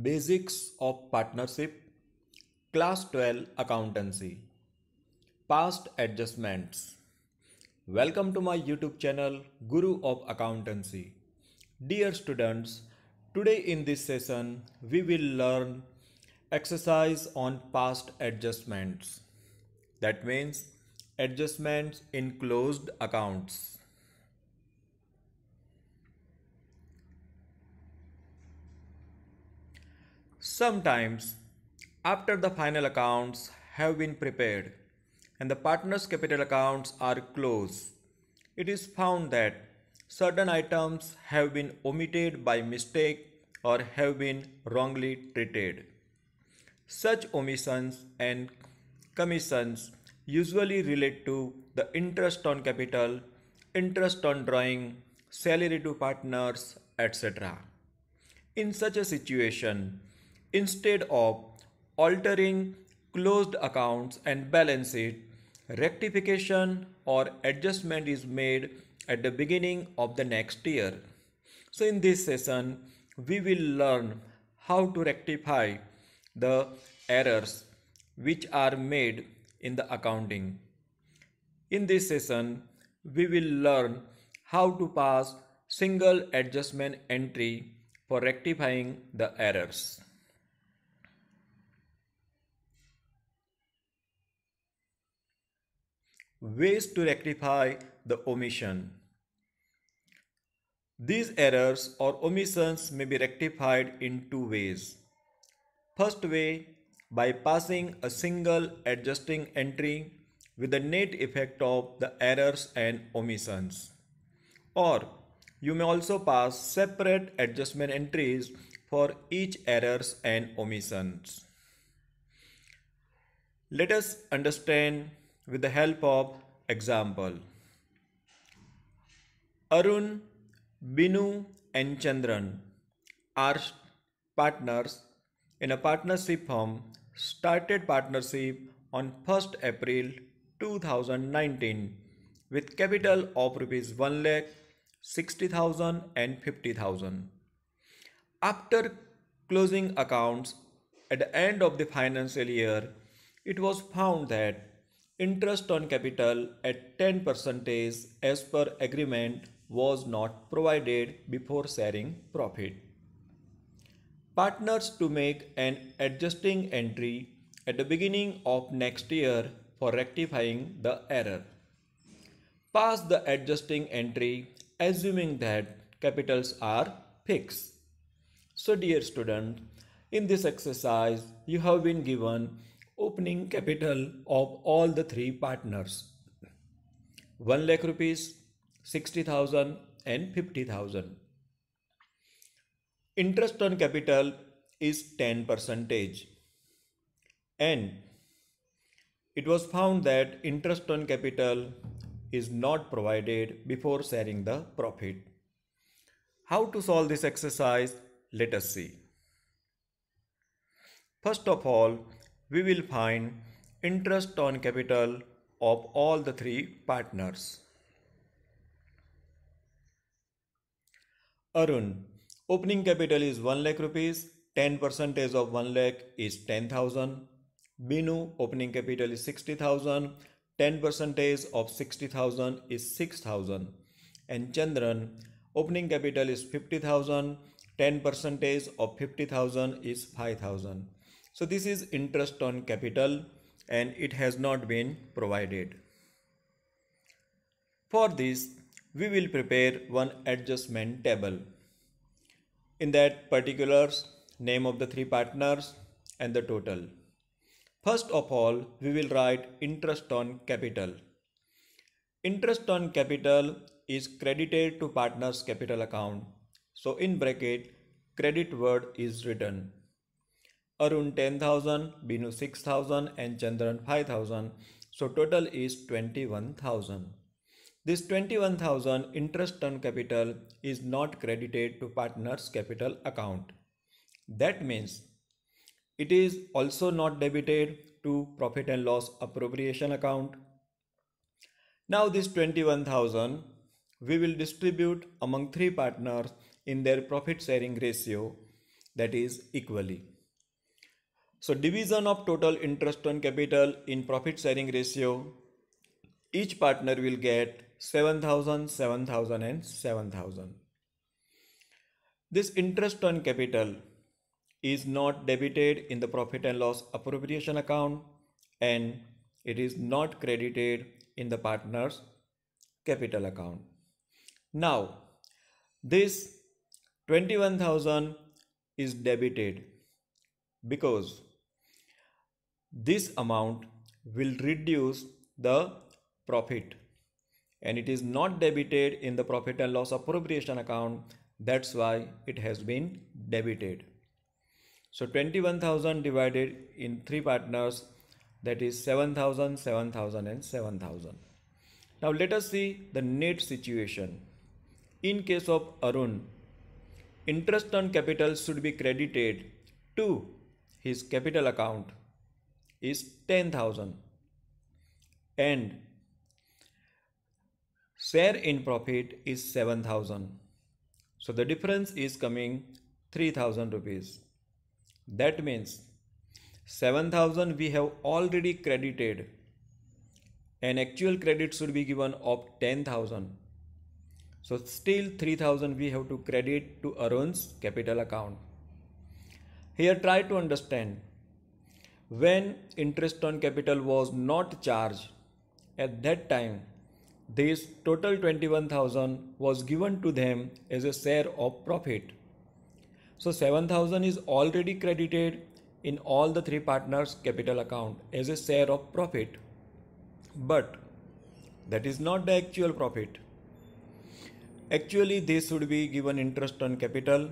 Basics of Partnership, Class 12 Accountancy, Past Adjustments. Welcome to my YouTube channel, Guru of Accountancy. Dear students, today in this session we will learn exercise on past adjustments. That means adjustments in closed accounts. Sometimes, after the final accounts have been prepared and the partners' capital accounts are closed, it is found that certain items have been omitted by mistake or have been wrongly treated. Such omissions and commissions usually relate to the interest on capital, interest on drawing, salary to partners, etc. In such a situation, instead of altering closed accounts and balance sheet, rectification or adjustment is made at the beginning of the next year. So, in this session, we will learn how to rectify the errors which are made in the accounting. In this session, we will learn how to pass single adjustment entry for rectifying the errors. Ways to rectify the omission. These errors or omissions may be rectified in two ways. First way, by passing a single adjusting entry with the net effect of the errors and omissions. Or you may also pass separate adjustment entries for each errors and omissions. Let us understand with the help of example. Arun, Binu and Chandran are partners in a partnership firm, started partnership on 1st April 2019 with capital of rupees 1 lakh 60,000 and 50,000. After closing accounts at the end of the financial year, it was found that interest on capital at 10% as per agreement was not provided before sharing profit. Partners to make an adjusting entry at the beginning of next year for rectifying the error. Pass the adjusting entry assuming that capitals are fixed. So dear student, in this exercise you have been given opening capital of all the three partners 1 lakh rupees, 60,000 and 50,000. Interest on capital is 10% and it was found that interest on capital is not provided before sharing the profit. How to solve this exercise? Let us see. First of all, we will find interest on capital of all the three partners. Arun, opening capital is 1 lakh rupees, 10% of 1 lakh is 10,000. Binu, opening capital is 60,000, 10% of 60,000 is 6,000. And Chandran, opening capital is 50,000, 10% of 50,000 is 5,000. So this is interest on capital and it has not been provided. For this, we will prepare one adjustment table. In that, particulars, name of the three partners and the total. First of all, we will write interest on capital. Interest on capital is credited to partner's capital account. So in bracket, credit word is written. Arun 10,000, Binu 6,000 and Chandran 5,000. So total is 21,000. This 21,000 interest on capital is not credited to partner's capital account. That means it is also not debited to profit and loss appropriation account. Now this 21,000 we will distribute among three partners in their profit sharing ratio that is equally. So division of total interest on capital in profit sharing ratio, each partner will get 7,000, 7,000 and 7,000. This interest on capital is not debited in the profit and loss appropriation account, and it is not credited in the partner's capital account. Now, this 21,000 is debited because this amount will reduce the profit, and it is not debited in the profit and loss appropriation account. That's why it has been debited. So 21,000 divided in 3 partners, that is 7,000, 7,000 and 7,000. Now let us see the net situation. In case of Arun, interest on capital should be credited to his capital account is 10,000 and share in profit is 7,000. So the difference is coming 3,000 rupees. That means 7,000 we have already credited, and actual credit should be given of 10,000. So still 3,000 we have to credit to Arun's capital account. Here try to understand, when interest on capital was not charged, at that time this total 21,000 was given to them as a share of profit. So 7,000 is already credited in all the 3 partners' capital account as a share of profit. But that is not the actual profit. Actually, this should be given interest on capital.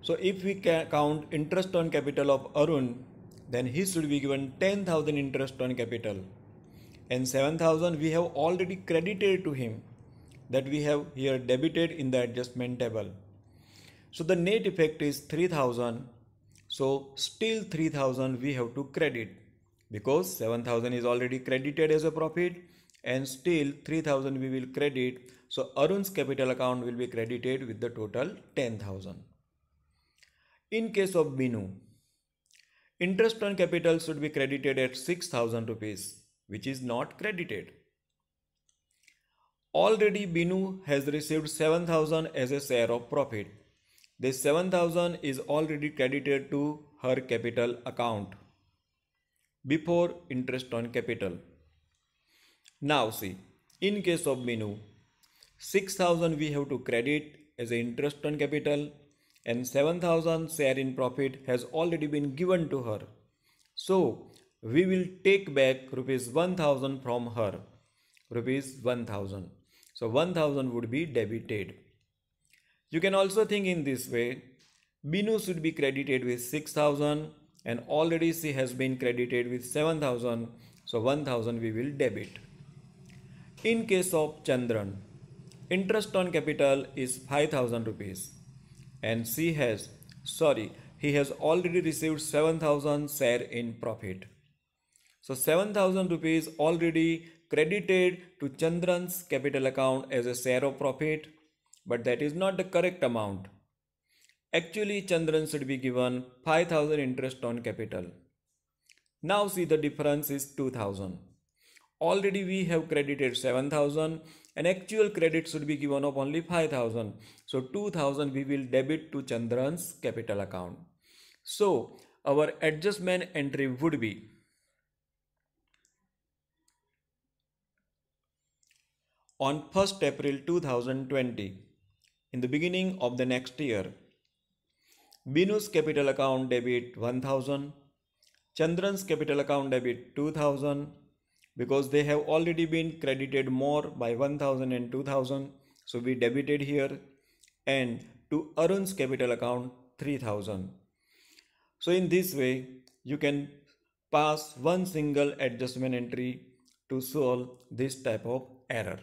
So if we count interest on capital of Arun, then he should be given 10,000 interest on capital. And 7,000 we have already credited to him, that we have here debited in the adjustment table. So the net effect is 3,000. So still 3,000 we have to credit, because 7,000 is already credited as a profit, and still 3,000 we will credit. So Arun's capital account will be credited with the total 10,000. In case of Binu, interest on capital should be credited at 6,000 rupees, which is not credited. Already Binu has received 7,000 as a share of profit. This 7,000 is already credited to her capital account before interest on capital. Now see, in case of Binu, 6,000 we have to credit as a interest on capital, and 7,000 share in profit has already been given to her. So we will take back rupees 1,000 from her, rupees 1,000. So 1,000 would be debited. You can also think in this way, Binu should be credited with 6,000 and already she has been credited with 7,000. So 1,000 we will debit. In case of Chandran, interest on capital is 5,000 rupees and he has already received 7,000 share in profit. So 7,000 rupees already credited to Chandran's capital account as a share of profit, but that is not the correct amount. Actually, Chandran should be given 5,000 interest on capital. Now see, the difference is 2,000. Already we have credited 7,000 and actual credit should be given of only 5,000. So 2,000 we will debit to Chandran's capital account. So our adjustment entry would be on 1st April 2020, in the beginning of the next year, Binu's capital account debit 1,000, Chandran's capital account debit 2,000, because they have already been credited more by 1,000 and 2,000, so we debited here, and to Arun's capital account 3,000. So in this way, you can pass one single adjustment entry to solve this type of error.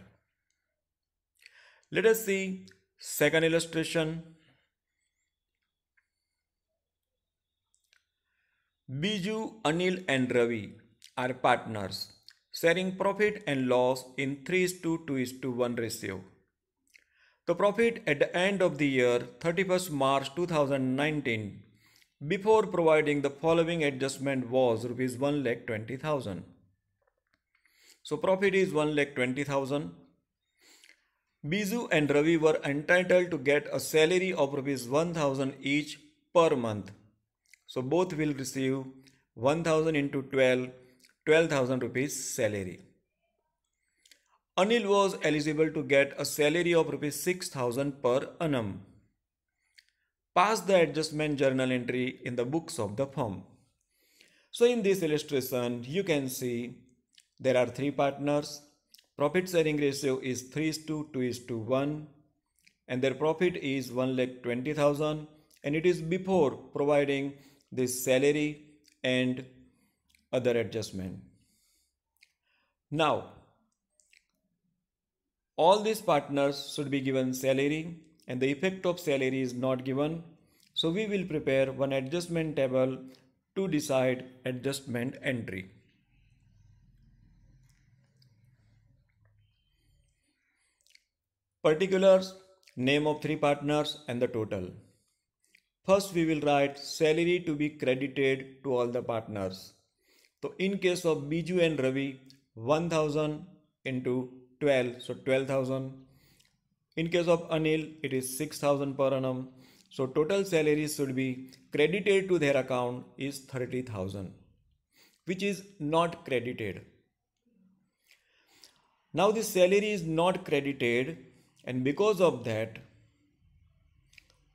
Let us see second illustration. Biju, Anil and Ravi are partners, sharing profit and loss in 3:2:1 ratio. The profit at the end of the year 31st March 2019 before providing the following adjustment was rupees 1,20,000. So profit is 1,20,000. Biju and Ravi were entitled to get a salary of rupees 1,000 each per month. So both will receive 1,000 into 12, 12,000 rupees salary. Anil was eligible to get a salary of rupees 6,000 per annum. Pass the adjustment journal entry in the books of the firm. So in this illustration, you can see there are three partners. Profit sharing ratio is 3:2:1 and their profit is 1,20,000 and it is before providing this salary and other adjustment. Now, all these partners should be given salary and the effect of salary is not given. So we will prepare one adjustment table to decide adjustment entry. Particulars, name of three partners and the total. First we will write salary to be credited to all the partners. So in case of Biju and Ravi, 1,000 into 12, so 12,000. In case of Anil, it is 6,000 per annum. So total salary should be credited to their account is 30,000, which is not credited. Now this salary is not credited and because of that,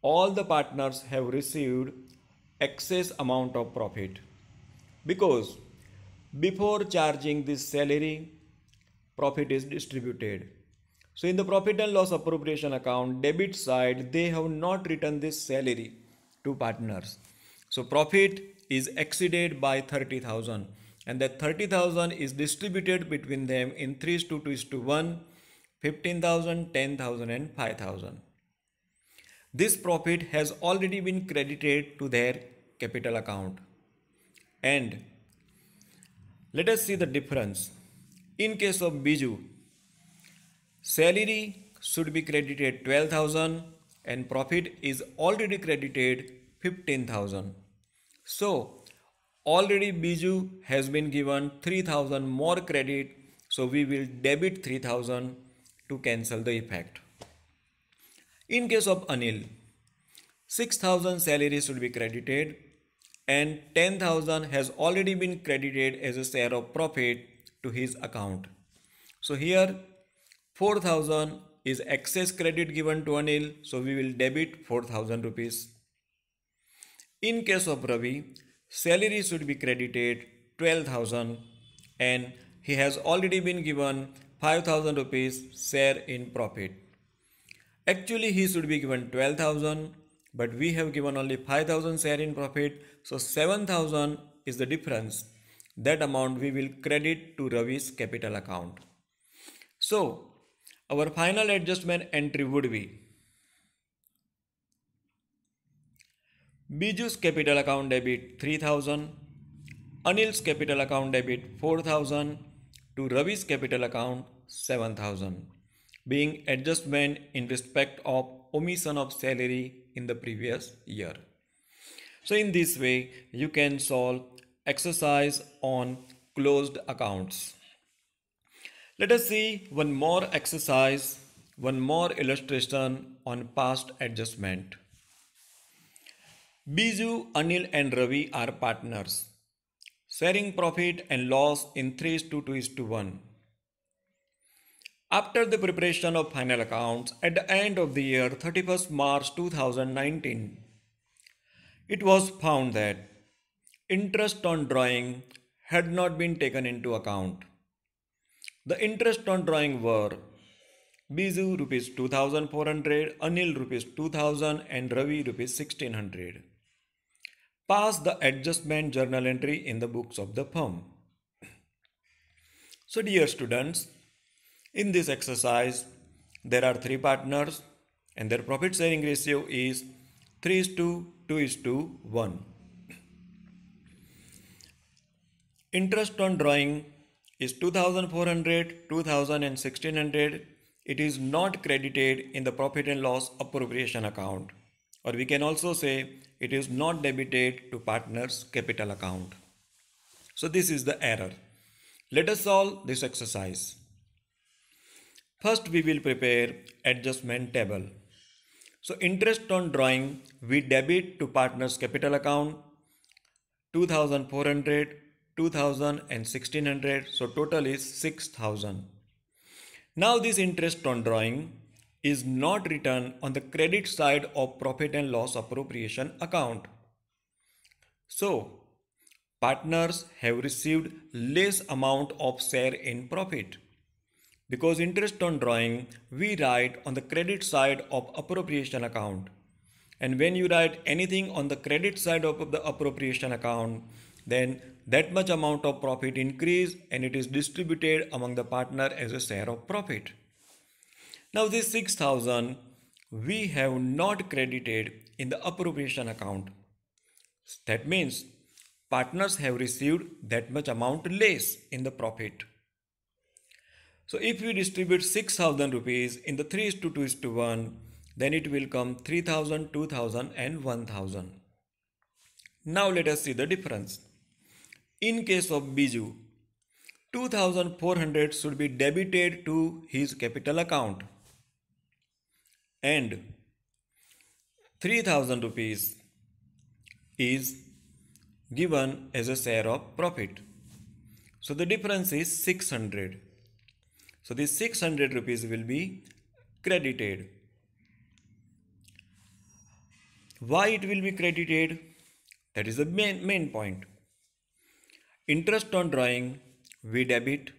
all the partners have received excess amount of profit because before charging this salary, profit is distributed. So in the profit and loss appropriation account, debit side, they have not written this salary to partners. So profit is exceeded by 30,000 and that 30,000 is distributed between them in 3:2:1, 15,000, 10,000 and 5,000. This profit has already been credited to their capital account. And let us see the difference. In case of Biju, salary should be credited 12,000 and profit is already credited 15,000. So already Biju has been given 3,000 more credit. So we will debit 3,000 to cancel the effect. In case of Anil, 6,000 salary should be credited and 10,000 has already been credited as a share of profit to his account. So here 4,000 is excess credit given to Anil, so we will debit 4,000 rupees. In case of Ravi, salary should be credited 12,000 and he has already been given 5,000 rupees share in profit. Actually he should be given 12,000 but we have given only 5,000 share in profit, so 7,000 is the difference. That amount we will credit to Ravi's capital account. So our final adjustment entry would be Biju's capital account debit 3,000, Anil's capital account debit 4,000 to Ravi's capital account 7,000, being adjustment in respect of omission of salary in the previous year. So in this way you can solve exercise on closed accounts. Let us see one more exercise, one more illustration on past adjustment. Biju, Anil and Ravi are partners, sharing profit and loss in 3:2:1. After the preparation of final accounts at the end of the year 31st March 2019, it was found that interest on drawing had not been taken into account. The interest on drawing were Biju rupees 2,400, Anil rupees 2,000 and Ravi rupees 1,600. Pass the adjustment journal entry in the books of the firm. So dear students, in this exercise there are three partners and their profit sharing ratio is 3:2:1. Interest on drawing is 2,400, 2,000 and 1,600 it is not credited in the profit and loss appropriation account, or we can also say it is not debited to partner's capital account. So this is the error. Let us solve this exercise. First we will prepare adjustment table. So interest on drawing, we debit to partner's capital account 2400, 2000 and 1600. So total is 6000. Now this interest on drawing is not written on the credit side of profit and loss appropriation account. So partners have received less amount of share in profit. Because interest on drawing we write on the credit side of appropriation account. And when you write anything on the credit side of the appropriation account, then that much amount of profit increase and it is distributed among the partner as a share of profit. Now this 6000 we have not credited in the appropriation account. That means partners have received that much amount less in the profit. So if we distribute 6000 rupees in the 3:2:1, then it will come 3000, 2000 and 1000. Now let us see the difference. In case of Biju, 2400 should be debited to his capital account and 3000 rupees is given as a share of profit. So the difference is 600. So this 600 rupees will be credited. Why it will be credited? That is the main point. Interest on drawing we debit,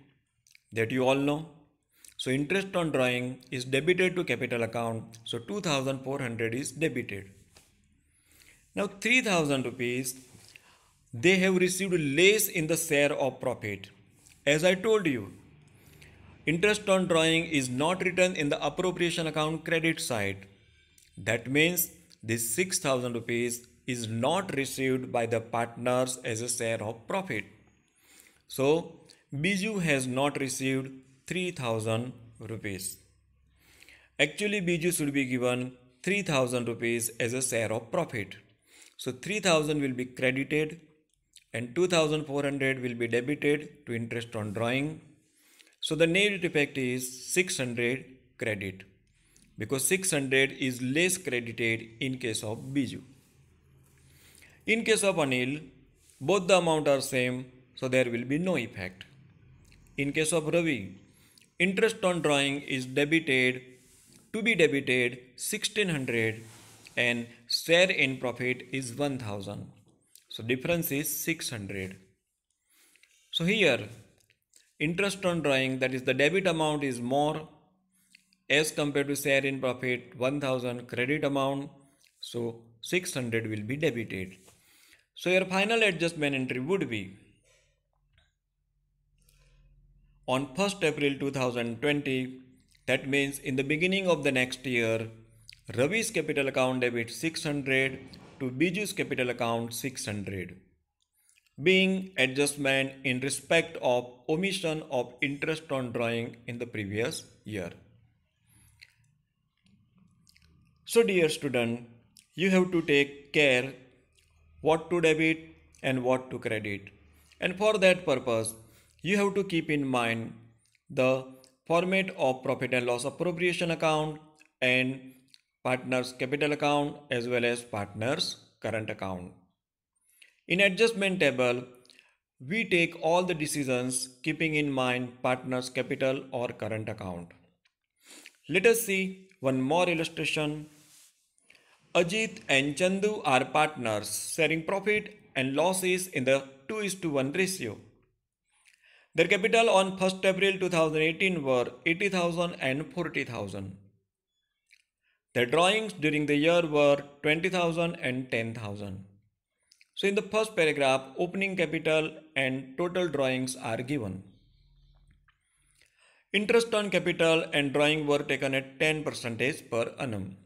that you all know. So interest on drawing is debited to capital account. So 2400 is debited. Now 3000 rupees they have received less in the share of profit. As I told you, interest on drawing is not written in the appropriation account credit side. That means this 6000 rupees is not received by the partners as a share of profit. So Biju has not received 3000 rupees. Actually Biju should be given 3000 rupees as a share of profit. So 3000 will be credited and 2400 will be debited to interest on drawing. So the net effect is 600 credit, because 600 is less credited in case of Biju. In case of Anil, both the amount are same, so there will be no effect. In case of Ravi, interest on drawing is debited 1600 and share in profit is 1000. So difference is 600. So here interest on drawing, that is the debit amount is more as compared to share in profit 1000 credit amount. So 600 will be debited. So your final adjustment entry would be on 1st April 2020. That means in the beginning of the next year, Ravi's capital account debit 600 to Biju's capital account 600, being adjustment in respect of omission of interest on drawing in the previous year. So dear student, you have to take care what to debit and what to credit. And for that purpose, you have to keep in mind the format of profit and loss appropriation account and partner's capital account as well as partner's current account. In adjustment table, we take all the decisions keeping in mind partner's capital or current account. Let us see one more illustration. Ajit and Chandu are partners sharing profit and losses in the 2:1 ratio. Their capital on 1st April 2018 were 80,000 and 40,000. Their drawings during the year were 20,000 and 10,000. So in the first paragraph, opening capital and total drawings are given. Interest on capital and drawing were taken at 10% per annum.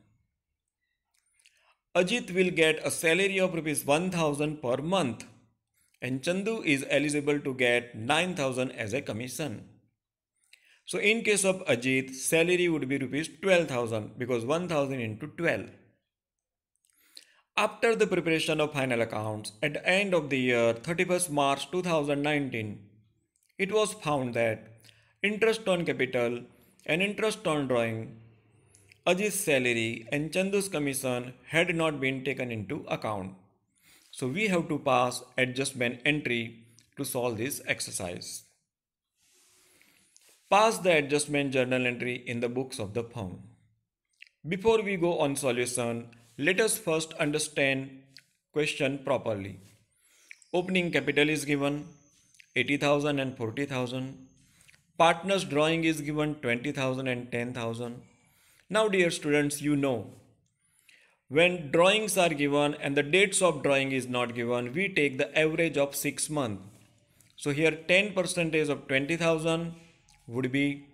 Ajit will get a salary of rupees 1,000 per month and Chandu is eligible to get 9,000 as a commission. So in case of Ajit, salary would be rupees 12,000 because 1,000 into 12. After the preparation of final accounts at the end of the year 31st March 2019, it was found that interest on capital and interest on drawing, Ajit's salary and Chandu's commission had not been taken into account. So we have to pass adjustment entry to solve this exercise. Pass the adjustment journal entry in the books of the firm. Before we go on solution, let us first understand question properly. Opening capital is given 80,000 and 40,000. Partners drawing is given 20,000 and 10,000. Now dear students, you know when drawings are given and the dates of drawing is not given, we take the average of 6 months. So here 10% of 20,000 would be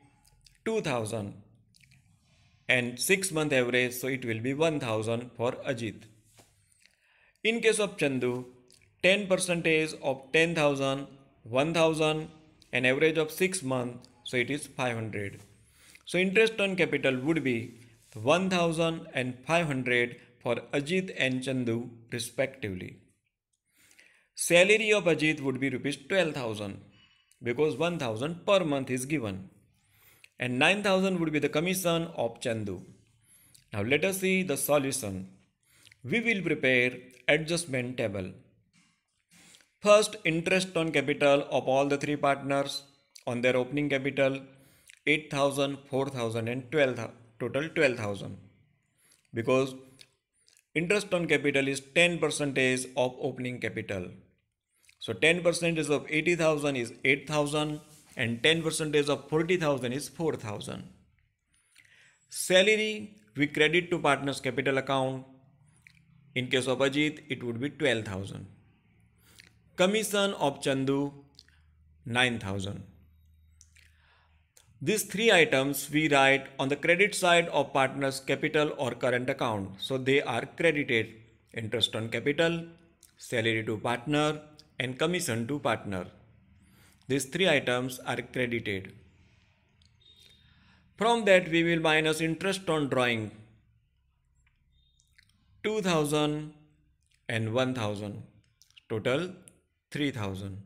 2,000 and 6 month average, so it will be 1,000 for Ajit. In case of Chandu, 10% of 10,000, 1,000 and average of 6 months, so it is 500. So interest on capital would be 1,000 and 500 for Ajit and Chandu respectively. Salary of Ajit would be rupees 12,000 because 1,000 per month is given, and 9,000 would be the commission of Chandu. Now let us see the solution. We will prepare adjustment table. First, interest on capital of all the three partners on their opening capital 8,000, 4,000 and 12,000, total 12,000, because interest on capital is 10% of opening capital. So 10% of 80,000 is 8,000 and 10% of 40,000 is 4,000. Salary we credit to partners capital account. In case of Ajit, it would be 12,000. Commission of Chandu 9,000. These three items we write on the credit side of partners capital or current account. So they are credited: interest on capital, salary to partner and commission to partner. These three items are credited. From that we will minus interest on drawing 2,000 and 1,000, total 3,000.